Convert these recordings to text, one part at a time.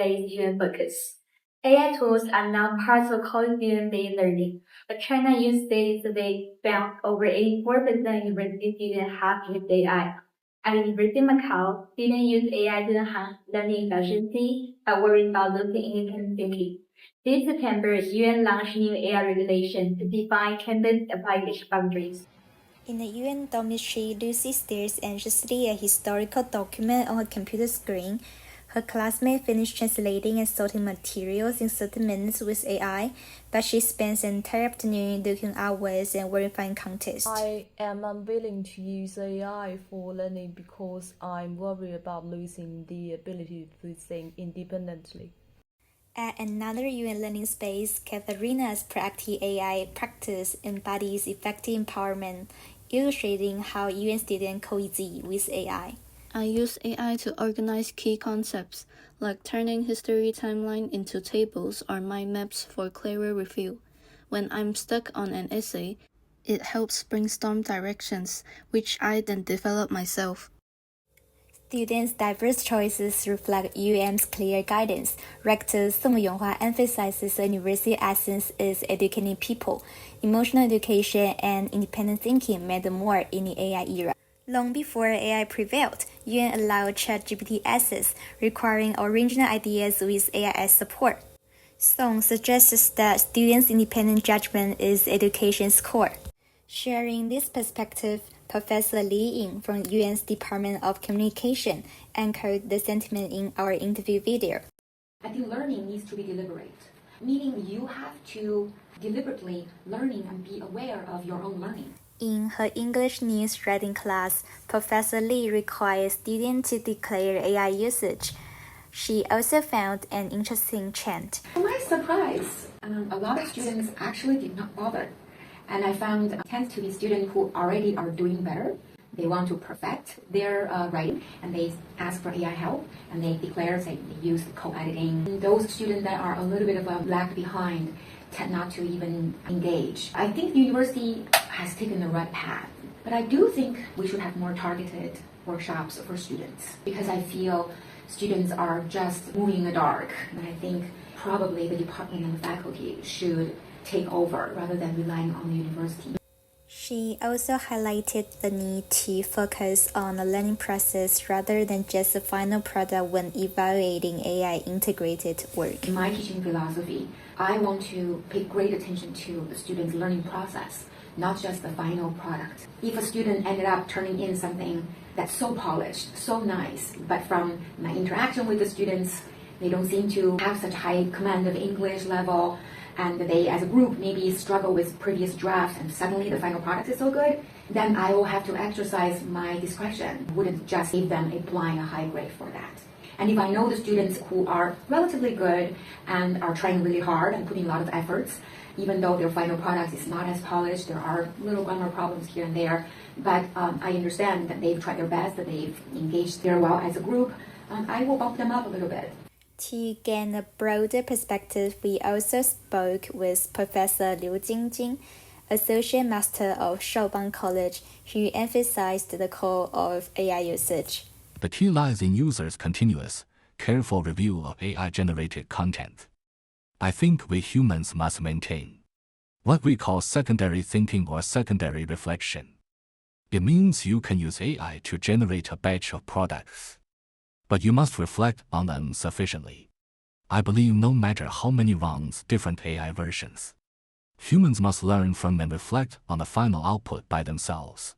student-based student focus. AI tools are now part of college student-based learning. A China Youth Study survey found over 84% university students have used AI. At University of Macau, students use AI to enhance learning efficiency by worrying about losing independent thinking. This September, UN launched new AI regulations to define campus application boundaries. In the UN dormitory, Lucy stares anxiously at a historical document on her computer screen. Her classmate finished translating and sorting materials in 30 minutes with AI, but she spends an entire afternoon looking outwards and verifying context. I am unwilling to use AI for learning because I'm worried about losing the ability to think independently. At another UN learning space, Katharina's proactive AI practice embodies effective empowerment, illustrating how UN students coexist with AI. I use AI to organize key concepts, like turning history timeline into tables or mind maps for clearer review. When I'm stuck on an essay, it helps brainstorm directions, which I then develop myself. Students' diverse choices reflect UM's clear guidance. Rector Song Yonghua emphasizes the university essence is educating people. Emotional education and independent thinking matter more in the AI era. Long before AI prevailed, UN allowed ChatGPT access, requiring original ideas with AI support. Song suggests that students' independent judgment is education's core. Sharing this perspective, Professor Li Ying from UN's Department of Communication anchored the sentiment in our interview video. I think learning needs to be deliberate, meaning you have to deliberately learning and be aware of your own learning. In her English news writing class, Professor Li requires students to declare AI usage. She also found an interesting trend. To my surprise, a lot of students actually did not bother. And I found tends to be students who already are doing better. They want to perfect their writing, and they ask for AI help, and they declare, say, they use co-editing. Those students that are a little bit of a lag behind tend not to even engage. I think the university has taken the right path, but I do think we should have more targeted workshops for students, because I feel students are just moving in the dark, and I think probably the department and the faculty should take over rather than relying on the university. She also highlighted the need to focus on the learning process rather than just the final product when evaluating AI integrated work. In my teaching philosophy, I want to pay great attention to the student's learning process, not just the final product. If a student ended up turning in something that's so polished, so nice, but from my interaction with the students, they don't seem to have such high command of English level, and they as a group maybe struggle with previous drafts, and suddenly the final product is so good, then I will have to exercise my discretion. Wouldn't just give them applying a high grade for that. And if I know the students who are relatively good and are trying really hard and putting a lot of efforts, even though their final product is not as polished, there are little grammar problems here and there, but I understand that they've tried their best, that they've engaged very well as a group, I will bump them up a little bit. To gain a broader perspective, we also spoke with Professor Liu Jingjing, Associate Master of Shaobang College, who emphasized the core of AI usage. The key lies in users' continuous, careful review of AI-generated content. I think we humans must maintain what we call secondary thinking or secondary reflection. It means you can use AI to generate a batch of products, but you must reflect on them sufficiently. I believe no matter how many runs different AI versions, humans must learn from and reflect on the final output by themselves.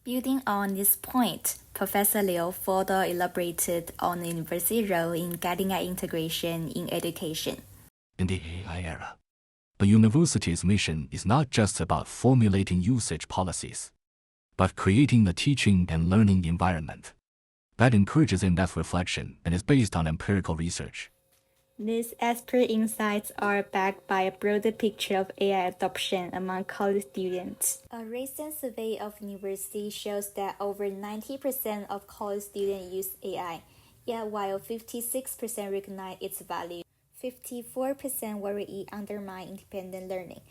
Building on this point, Professor Liu further elaborated on the university role in guiding AI integration in education. In the AI era, the university's mission is not just about formulating usage policies, but creating a teaching and learning environment that encourages in-depth reflection and is based on empirical research. These expert insights are backed by a broader picture of AI adoption among college students. A recent survey of universities shows that over 90% of college students use AI, yet while 56% recognize its value, 54% worry it undermines independent learning.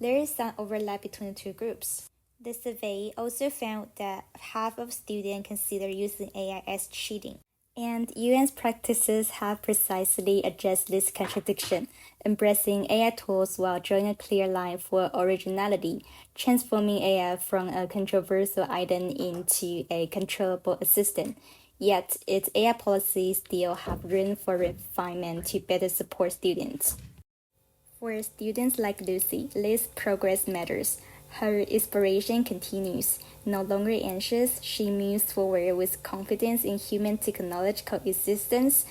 There is some overlap between the two groups. The survey also found that half of students consider using AI as cheating. And UN's practices have precisely addressed this contradiction, embracing AI tools while drawing a clear line for originality, transforming AI from a controversial item into a controllable assistant. Yet, its AI policies still have room for refinement to better support students. For students like Lucy, this progress matters. Her inspiration continues. No longer anxious, she moves forward with confidence in human-technology coexistence.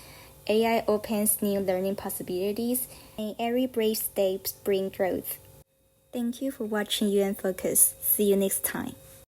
AI opens new learning possibilities, and every brave step brings growth. Thank you for watching UN Focus. See you next time.